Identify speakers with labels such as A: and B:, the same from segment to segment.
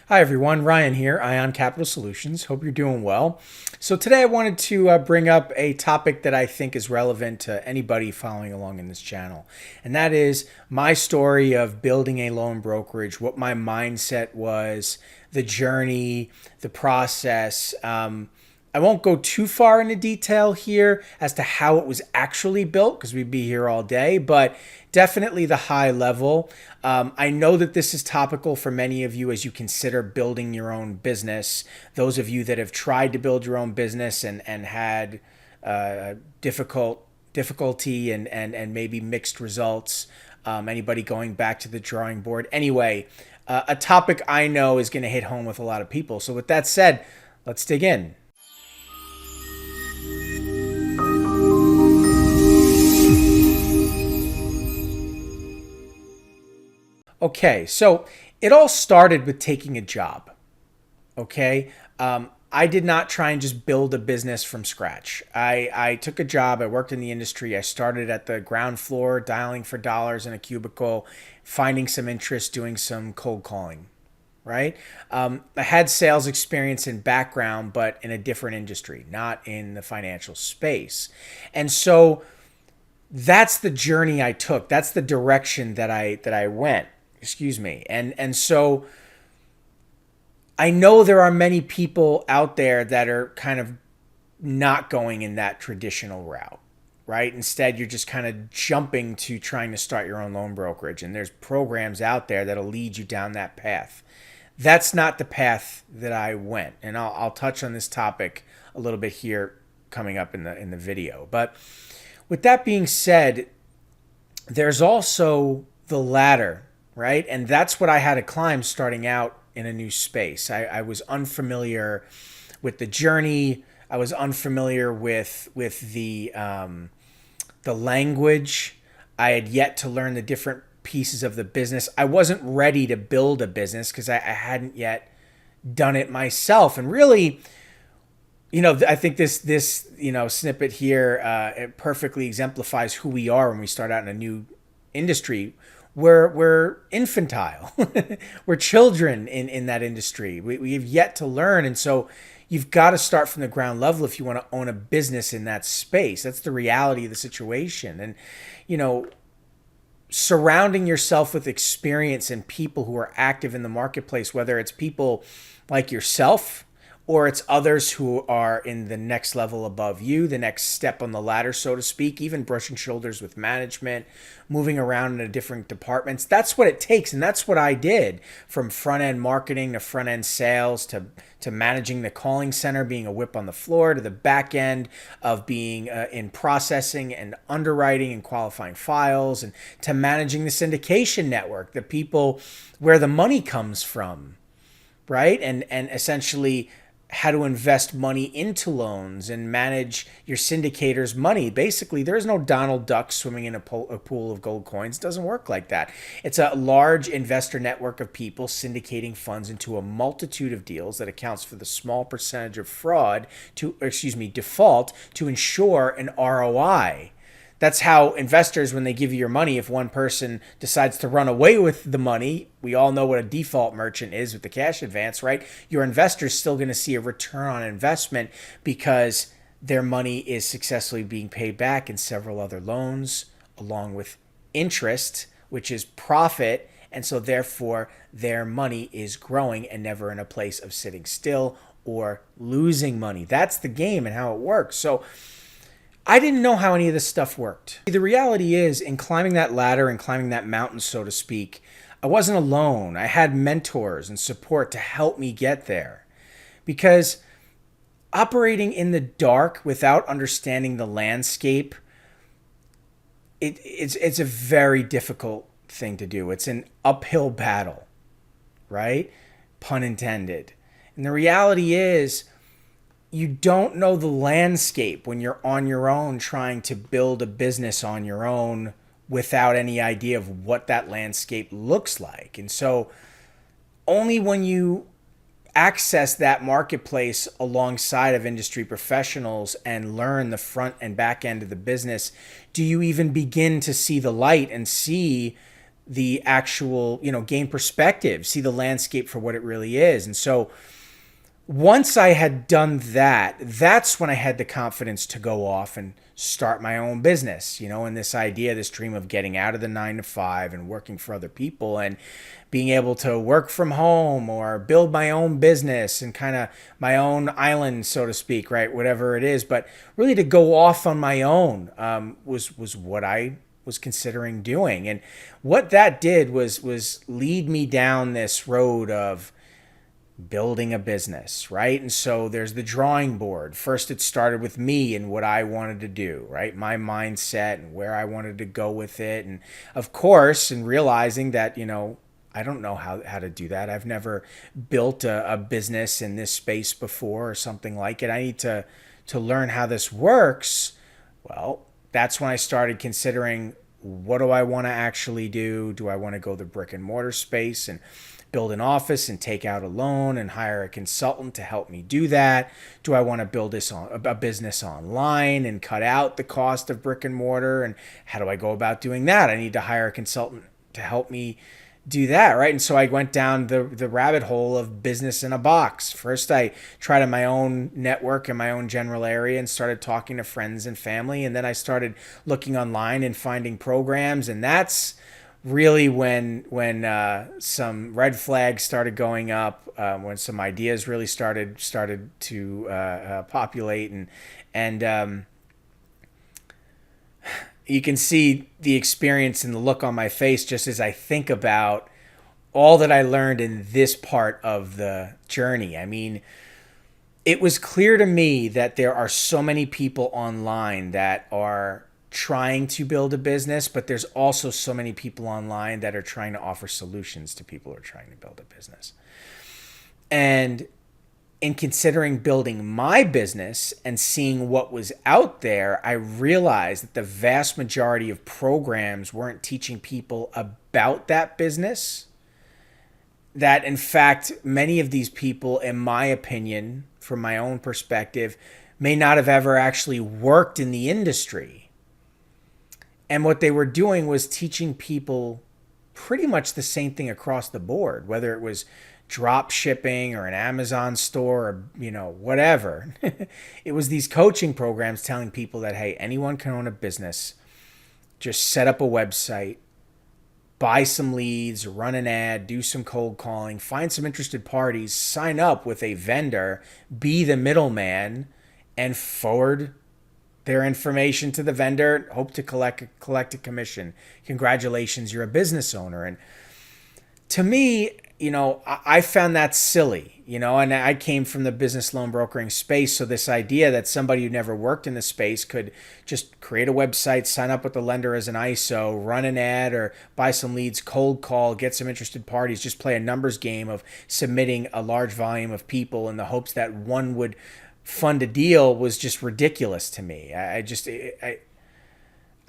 A: Hi everyone, Ryan here, Ion Capital Solutions. Hope you're doing well. So today I wanted to bring up a topic that I think is relevant to anybody following along in this channel. And that is my story of building a loan brokerage, what my mindset was, the journey, the process. I won't go too far into detail here as to how it was actually built because we'd be here all day, but definitely the high level. I know that this is topical for many of you as you consider building your own business. Those of you that have tried to build your own business and had difficulty and maybe mixed results. Anybody going back to the drawing board. Anyway, a topic I know is going to hit home with a lot of people. So with that said, let's dig in. Okay, so it all started with taking a job. Okay, I did not try and just build a business from scratch. I took a job. I worked in the industry. I started at the ground floor, dialing for dollars in a cubicle, finding some interest, doing some cold calling. Right. I had sales experience and background, but in a different industry, not in the financial space. And so that's the journey I took. That's the direction that I went. Excuse me. And so I know there are many people out there that are kind of not going in that traditional route, right? Instead, you're just kind of jumping to trying to start your own loan brokerage. And there's programs out there that'll lead you down that path. That's not the path that I went. And I'll touch on this topic a little bit here coming up in the video. But with that being said, there's also the ladder, right? And that's what I had to climb starting out in a new space. I was unfamiliar with the journey. I was unfamiliar with the language. I had yet to learn the different pieces of the business. I wasn't ready to build a business because I hadn't yet done it myself. And really, I think this snippet here it perfectly exemplifies who we are when we start out in a new industry. We're infantile. We're children in that industry. We have yet to learn. And so you've got to start from the ground level if you want to own a business in that space. That's the reality of the situation. And, surrounding yourself with experience and people who are active in the marketplace, whether it's people like yourself or it's others who are in the next level above you, the next step on the ladder, so to speak, even brushing shoulders with management, moving around in different departments. That's what it takes. And that's what I did, from front end marketing to front end sales to managing the calling center, being a whip on the floor, to the back end of being in processing and underwriting and qualifying files, and to managing the syndication network, the people where the money comes from, right? And essentially how to invest money into loans and manage your syndicator's money. Basically, there's no Donald Duck swimming in a pool of gold coins. It doesn't work like that. It's a large investor network of people syndicating funds into a multitude of deals that accounts for the small percentage of default to ensure an ROI. That's how investors, when they give you your money, if one person decides to run away with the money, we all know what a default merchant is with the cash advance, right? Your investor's still going to see a return on investment because their money is successfully being paid back in several other loans, along with interest, which is profit. And so therefore, their money is growing and never in a place of sitting still or losing money. That's the game and how it works. So I didn't know how any of this stuff worked. The reality is, in climbing that ladder and climbing that mountain, so to speak, I wasn't alone. I had mentors and support to help me get there. Because operating in the dark without understanding the landscape, it's a very difficult thing to do. It's an uphill battle, right? Pun intended. And the reality is, you don't know the landscape when you're on your own trying to build a business on your own without any idea of what that landscape looks like. And so only when you access that marketplace alongside of industry professionals and learn the front and back end of the business do you even begin to see the light and see the actual, gain perspective, see the landscape for what it really is. And so once I had done that, that's when I had the confidence to go off and start my own business, and this idea, this dream of getting out of the 9 to 5 and working for other people and being able to work from home or build my own business and kind of my own island, so to speak, right? Whatever it is. But really to go off on my own was what I was considering doing. And what that did was lead me down this road of building a business, right? And so there's the drawing board. First, it started with me and what I wanted to do, right? My mindset and where I wanted to go with it. And of course, and realizing that, I don't know how to do that. I've never built a business in this space before or something like it. I need to learn how this works. Well, that's when I started considering, what do I want to actually do? Do I want to go the brick and mortar space and build an office and take out a loan and hire a consultant to help me do that? Do I want to build a business online and cut out the cost of brick and mortar? And how do I go about doing that? I need to hire a consultant to help me do that, right? And so I went down the rabbit hole of business in a box. First, I tried in my own network in my own general area and started talking to friends and family. And then I started looking online and finding programs. And that's really when some red flags started going up, when some ideas really started to populate, and you can see the experience and the look on my face just as I think about all that I learned in this part of the journey. I mean, it was clear to me that there are so many people online that are trying to build a business, but there's also so many people online that are trying to offer solutions to people who are trying to build a business. And in considering building my business and seeing what was out there, I realized that the vast majority of programs weren't teaching people about that business. That in fact, many of these people, in my opinion, from my own perspective, may not have ever actually worked in the industry. And what they were doing was teaching people pretty much the same thing across the board, whether it was drop shipping or an Amazon store or, whatever. It was these coaching programs telling people that, hey, anyone can own a business. Just set up a website, buy some leads, run an ad, do some cold calling, find some interested parties, sign up with a vendor, be the middleman, and forward their information to the vendor, hope to collect a commission. Congratulations, you're a business owner. And to me, I found that silly, and I came from the business loan brokering space. So this idea that somebody who never worked in the space could just create a website, sign up with the lender as an ISO, run an ad or buy some leads, cold call, get some interested parties, just play a numbers game of submitting a large volume of people in the hopes that one would fund a deal was just ridiculous to me. I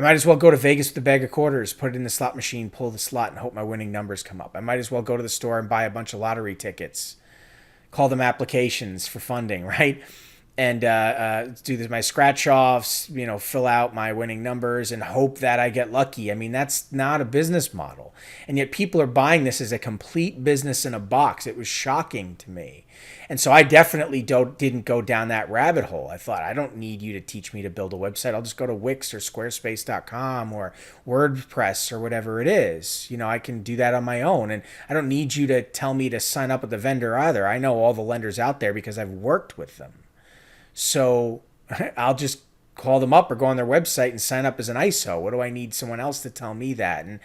A: might as well go to Vegas with a bag of quarters, put it in the slot machine, pull the slot, and hope my winning numbers come up. I might as well go to the store and buy a bunch of lottery tickets, call them applications for funding, right? And do my scratch offs, fill out my winning numbers and hope that I get lucky. I mean, that's not a business model. And yet people are buying this as a complete business in a box. It was shocking to me. And so I definitely didn't go down that rabbit hole. I thought, I don't need you to teach me to build a website. I'll just go to Wix or Squarespace.com or WordPress or whatever it is. I can do that on my own. And I don't need you to tell me to sign up with the vendor either. I know all the lenders out there because I've worked with them. So I'll just call them up or go on their website and sign up as an ISO. What do I need someone else to tell me that? And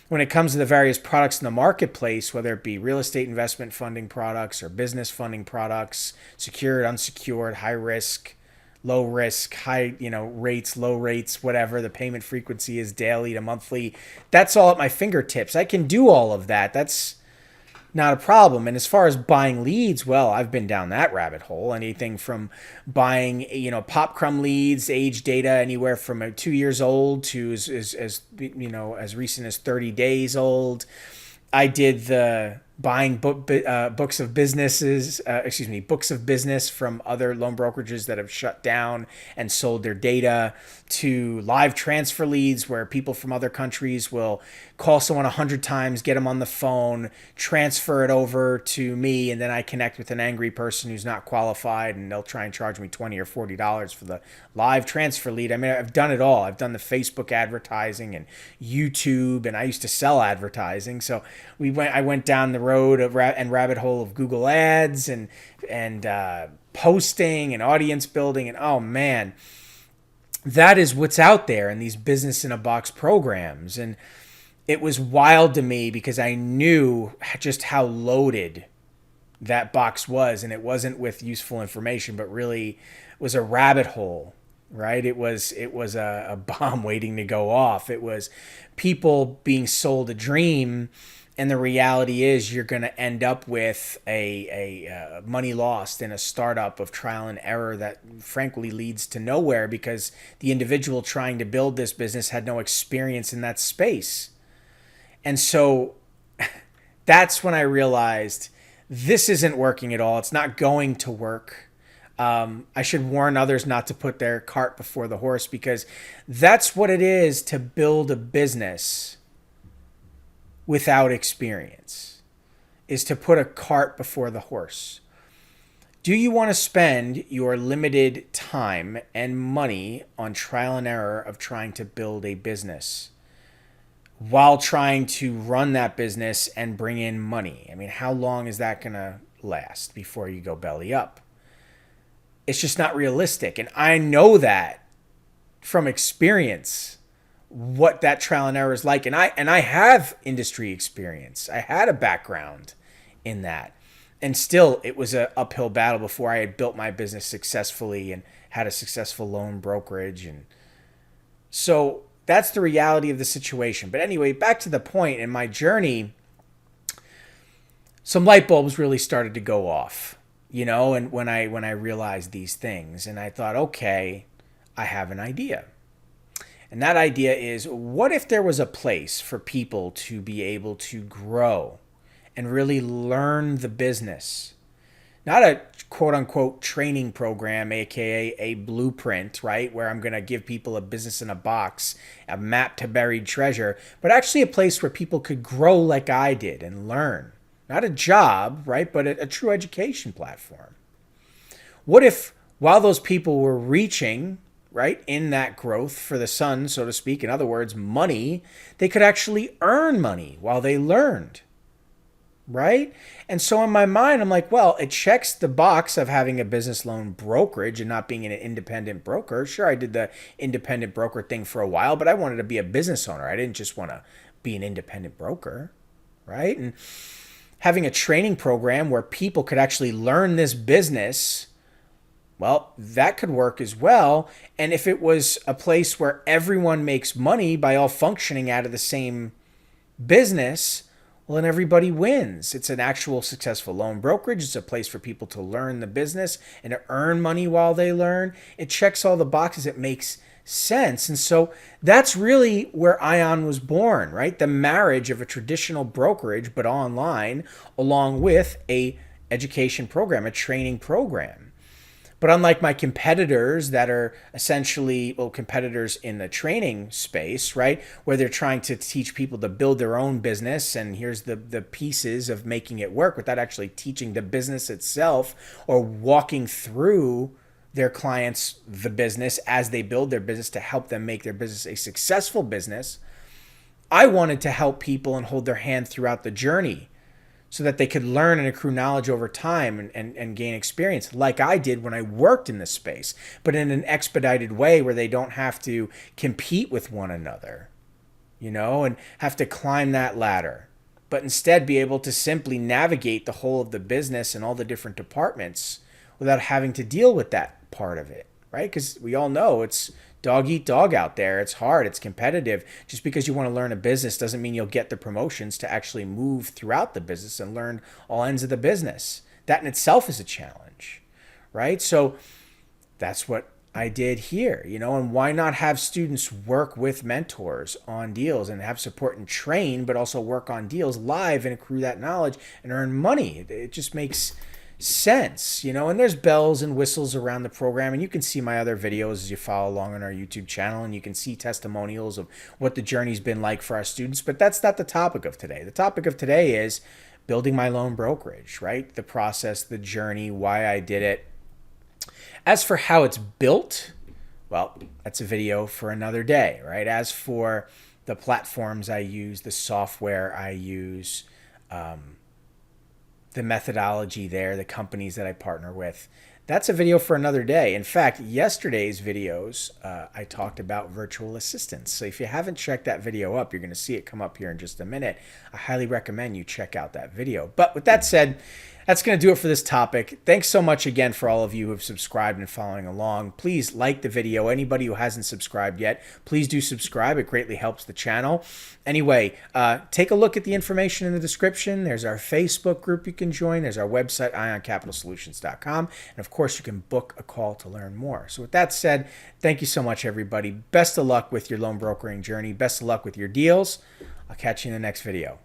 A: when it comes to the various products in the marketplace, whether it be real estate investment funding products or business funding products, secured, unsecured, high risk, low risk, high, rates, low rates, whatever the payment frequency is, daily to monthly, that's all at my fingertips. I can do all of that. That's not a problem. And as far as buying leads, well, I've been down that rabbit hole. Anything from buying, pop crumb leads, age data, anywhere from 2 years old to as recent as 30 days old. I did the buying books of books of business from other loan brokerages that have shut down and sold their data, to live transfer leads where people from other countries will call someone 100 times, get them on the phone, transfer it over to me, and then I connect with an angry person who's not qualified, and they'll try and charge me $20 or $40 for the live transfer lead. I mean, I've done it all. I've done the Facebook advertising and YouTube, and I used to sell advertising. So I went down the road and rabbit hole of Google Ads and posting and audience building, and oh man, that is what's out there in these business in a box programs. And it was wild to me because I knew just how loaded that box was, and it wasn't with useful information, but really was a rabbit hole, right? It was a bomb waiting to go off. It was people being sold a dream, and the reality is you're going to end up with a money lost in a startup of trial and error that frankly leads to nowhere, because the individual trying to build this business had no experience in that space. And so that's when I realized this isn't working at all. It's not going to work. I should warn others not to put their cart before the horse, because that's what it is to build a business without experience, is to put a cart before the horse. Do you want to spend your limited time and money on trial and error of trying to build a business while trying to run that business and bring in money? I mean, how long is that going to last before you go belly up? It's just not realistic. And I know that from experience, what that trial and error is like. And I have industry experience. I had a background in that. And still, it was an uphill battle before I had built my business successfully and had a successful loan brokerage. And so that's the reality of the situation. But anyway, back to the point in my journey, some light bulbs really started to go off, and when I realized these things, and I thought, okay, I have an idea. And that idea is, what if there was a place for people to be able to grow and really learn the business? Not a quote unquote training program, aka a blueprint, right? Where I'm going to give people a business in a box, a map to buried treasure, but actually a place where people could grow like I did and learn. Not a job, right? But a true education platform. What if while those people were reaching, right, in that growth for the sun, so to speak, in other words, money, they could actually earn money while they learned? Right? And so in my mind, I'm like, well, it checks the box of having a business loan brokerage and not being an independent broker. Sure, I did the independent broker thing for a while, but I wanted to be a business owner. I didn't just want to be an independent broker, right? And having a training program where people could actually learn this business, well, that could work as well. And if it was a place where everyone makes money by all functioning out of the same business, well, then everybody wins. It's an actual successful loan brokerage. It's a place for people to learn the business and to earn money while they learn. It checks all the boxes. It makes sense. And so that's really where Ion was born, right? The marriage of a traditional brokerage, but online, along with a education program, a training program. But unlike my competitors that are essentially, competitors in the training space, right, where they're trying to teach people to build their own business, and here's the pieces of making it work without actually teaching the business itself or walking through their clients the business as they build their business to help them make their business a successful business. I wanted to help people and hold their hand throughout the journey, so that they could learn and accrue knowledge over time and gain experience like I did when I worked in this space, but in an expedited way where they don't have to compete with one another, and have to climb that ladder, but instead be able to simply navigate the whole of the business and all the different departments without having to deal with that part of it, right? Because we all know it's dog eat dog out there. It's hard. It's competitive. Just because you want to learn a business doesn't mean you'll get the promotions to actually move throughout the business and learn all ends of the business. That in itself is a challenge, right? So that's what I did here, and why not have students work with mentors on deals and have support and train, but also work on deals live and accrue that knowledge and earn money? It just makes sense, and there's bells and whistles around the program, and you can see my other videos as you follow along on our YouTube channel, and you can see testimonials of what the journey's been like for our students. But that's not the topic of today. The topic of today is building my loan brokerage, right? The process, the journey, why I did it. As for how it's built, well, that's a video for another day, right? As for the platforms I use, the software I use, the methodology there, the companies that I partner with, that's a video for another day. In fact, yesterday's videos, I talked about virtual assistants. So if you haven't checked that video up, you're going to see it come up here in just a minute. I highly recommend you check out that video. But with that said, that's going to do it for this topic. Thanks so much again for all of you who have subscribed and following along. Please like the video. Anybody who hasn't subscribed yet, please do subscribe. It greatly helps the channel. Anyway, take a look at the information in the description. There's our Facebook group you can join. There's our website, ioncapitalsolutions.com. And of course, you can book a call to learn more. So with that said, thank you so much, everybody. Best of luck with your loan brokering journey. Best of luck with your deals. I'll catch you in the next video.